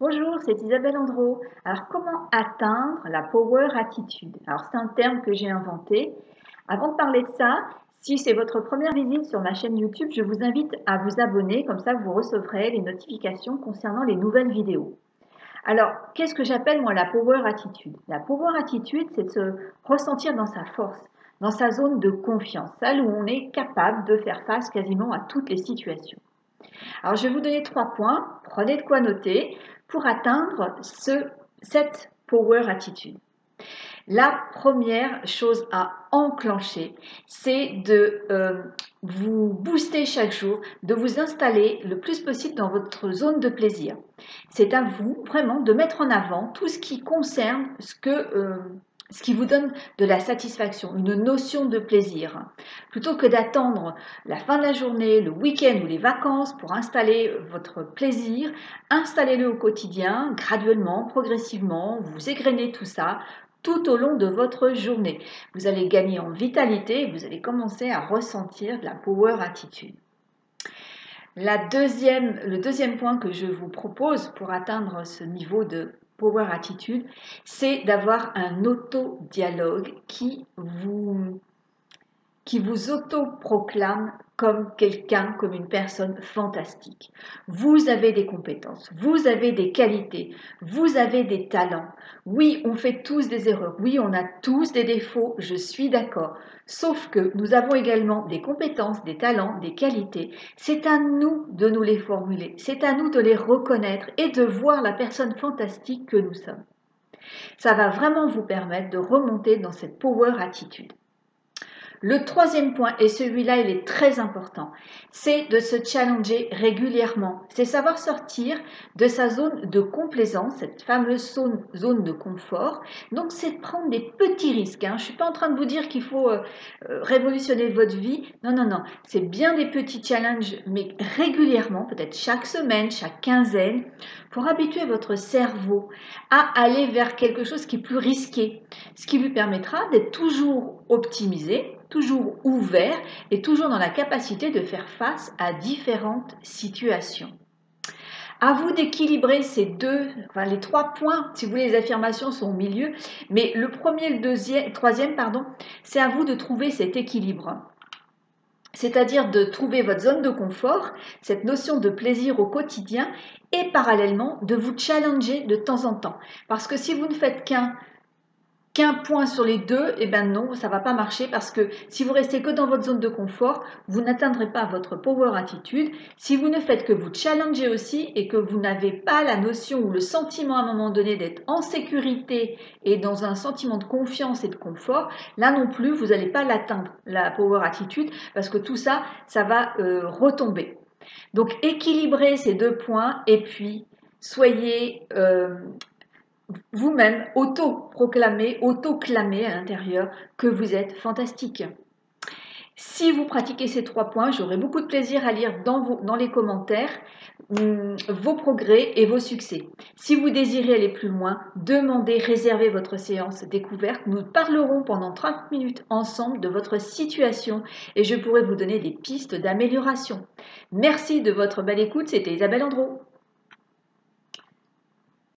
Bonjour, c'est Isabelle Andro. Alors, comment atteindre la Power Attitude? Alors, c'est un terme que j'ai inventé. Avant de parler de ça, si c'est votre première visite sur ma chaîne YouTube, je vous invite à vous abonner, comme ça vous recevrez les notifications concernant les nouvelles vidéos. Alors, qu'est-ce que j'appelle moi la Power Attitude? La Power Attitude, c'est de se ressentir dans sa force, dans sa zone de confiance, celle où on est capable de faire face quasiment à toutes les situations. Alors, je vais vous donner 3 points, prenez de quoi noter, pour atteindre cette Power Attitude. La première chose à enclencher, c'est de vous booster chaque jour, de vous installer le plus possible dans votre zone de plaisir. C'est à vous vraiment de mettre en avant tout ce qui concerne ce qui vous donne de la satisfaction, une notion de plaisir. Plutôt que d'attendre la fin de la journée, le week-end ou les vacances pour installer votre plaisir, installez-le au quotidien, graduellement, progressivement, vous égrenez tout ça tout au long de votre journée. Vous allez gagner en vitalité et vous allez commencer à ressentir de la Power Attitude. Le deuxième point que je vous propose pour atteindre ce niveau de Power Attitude, c'est d'avoir un auto-dialogue qui vous autoproclame comme quelqu'un, comme une personne fantastique. Vous avez des compétences, vous avez des qualités, vous avez des talents. Oui, on fait tous des erreurs, oui, on a tous des défauts, je suis d'accord. Sauf que nous avons également des compétences, des talents, des qualités. C'est à nous de nous les formuler, c'est à nous de les reconnaître et de voir la personne fantastique que nous sommes. Ça va vraiment vous permettre de remonter dans cette power attitude. Le troisième point, et celui-là il est très important, c'est de se challenger régulièrement. C'est savoir sortir de sa zone de complaisance, cette fameuse zone de confort. Donc c'est de prendre des petits risques. Je ne suis pas en train de vous dire qu'il faut révolutionner votre vie. Non, non, non. C'est bien des petits challenges, mais régulièrement, peut-être chaque semaine, chaque quinzaine, pour habituer votre cerveau à aller vers quelque chose qui est plus risqué, ce qui lui permettra d'être toujours optimisé, toujours ouvert et toujours dans la capacité de faire face à différentes situations. À vous d'équilibrer les 3 points, si vous voulez, les affirmations sont au milieu, mais le premier, le troisième, c'est à vous de trouver cet équilibre. C'est-à-dire de trouver votre zone de confort, cette notion de plaisir au quotidien et parallèlement de vous challenger de temps en temps. Parce que si vous ne faites qu'un point sur les deux, eh bien non, ça ne va pas marcher parce que si vous restez que dans votre zone de confort, vous n'atteindrez pas votre power attitude. Si vous ne faites que vous challenger aussi et que vous n'avez pas la notion ou le sentiment à un moment donné d'être en sécurité et dans un sentiment de confiance et de confort, là non plus, vous n'allez pas l'atteindre, la power attitude, parce que tout ça, ça va retomber. Donc équilibrez ces 2 points et puis soyez vous-même auto-proclamez, auto-clamez à l'intérieur que vous êtes fantastique. Si vous pratiquez ces 3 points, j'aurai beaucoup de plaisir à lire dans les commentaires vos progrès et vos succès. Si vous désirez aller plus loin, demandez, réservez votre séance découverte. Nous parlerons pendant 30 minutes ensemble de votre situation et je pourrai vous donner des pistes d'amélioration. Merci de votre belle écoute, c'était Isabelle Andro.